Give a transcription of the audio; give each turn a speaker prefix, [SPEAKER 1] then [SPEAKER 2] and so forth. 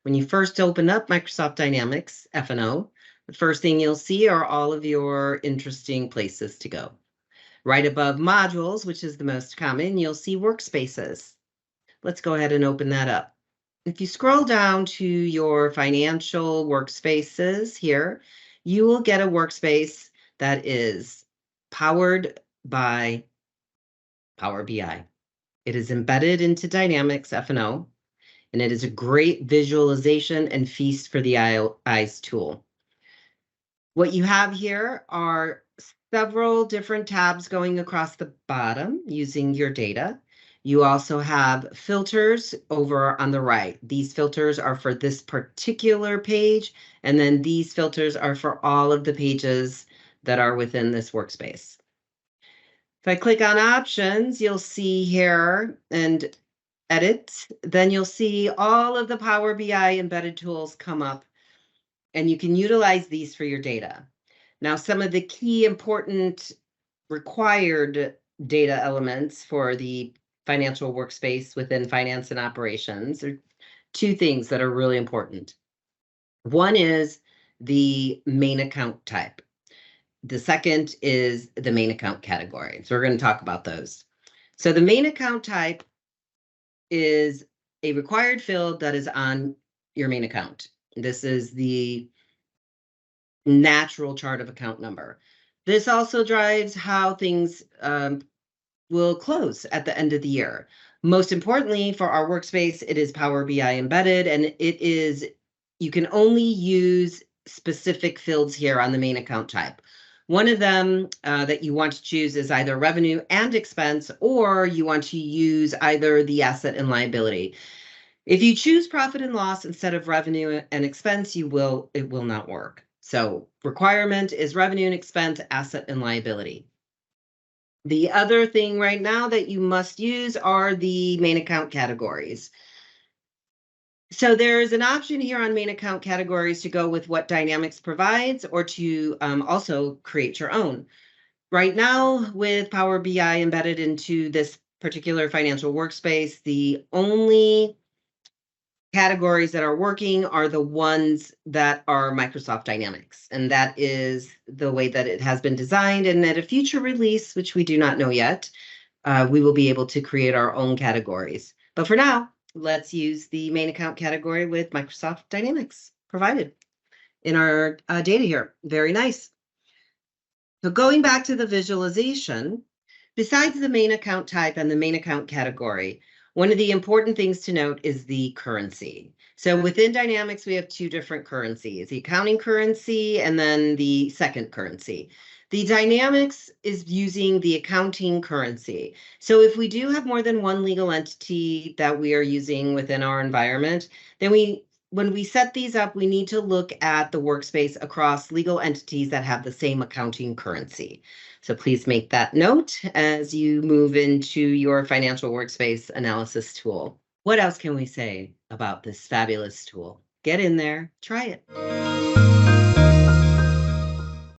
[SPEAKER 1] When you first open up Microsoft Dynamics F&O, the first thing you'll see are all of your interesting places to go. Right above modules, which is the most common, you'll see workspaces. Let's go ahead and open that up. If you scroll down to your financial workspaces here, you will get a workspace that is powered by Power BI. It is embedded into Dynamics F&O, and it is a great visualization and feast for the eyes tool. What you have here are several different tabs going across the bottom using your data. You also have filters over on the right. These filters are for this particular page, and then these filters are for all of the pages that are within this workspace. If I click on options, you'll see here and edit, then you'll see all of the Power BI embedded tools come up, and you can utilize these for your data. Now, some of the key important required data elements for the financial workspace within finance and operations are two things that are really important. One is the main account type. The second is the main account category. So we're going to talk about those. So the main account type is a required field that is on your main account. This is the natural chart of account number. This also drives how things will close at the end of the year. Most importantly, for our workspace, it is Power BI embedded, and you can only use specific fields here on the main account type. One of them that you want to choose is either revenue and expense, or you want to use either the asset and liability. If you choose profit and loss instead of revenue and expense, it will not work. So requirement is revenue and expense, asset and liability. The other thing right now that you must use are the main account categories. So there's an option here on main account categories to go with what Dynamics provides, or to also create your own. Right now, with Power BI embedded into this particular financial workspace, the only categories that are working are the ones that are Microsoft Dynamics. And that is the way that it has been designed. And at a future release, which we do not know yet, we will be able to create our own categories. But for now, let's use the main account category with Microsoft Dynamics provided in our data here. Very nice. So going back to the visualization, besides the main account type and the main account category, one of the important things to note is the currency. So within Dynamics, we have two different currencies, the accounting currency and then the second currency. The Dynamics is using the accounting currency. So if we do have more than one legal entity that we are using within our environment, then when we set these up, we need to look at the workspace across legal entities that have the same accounting currency. So please make that note as you move into your financial workspace analysis tool. What else can we say about this fabulous tool? Get in there, try it.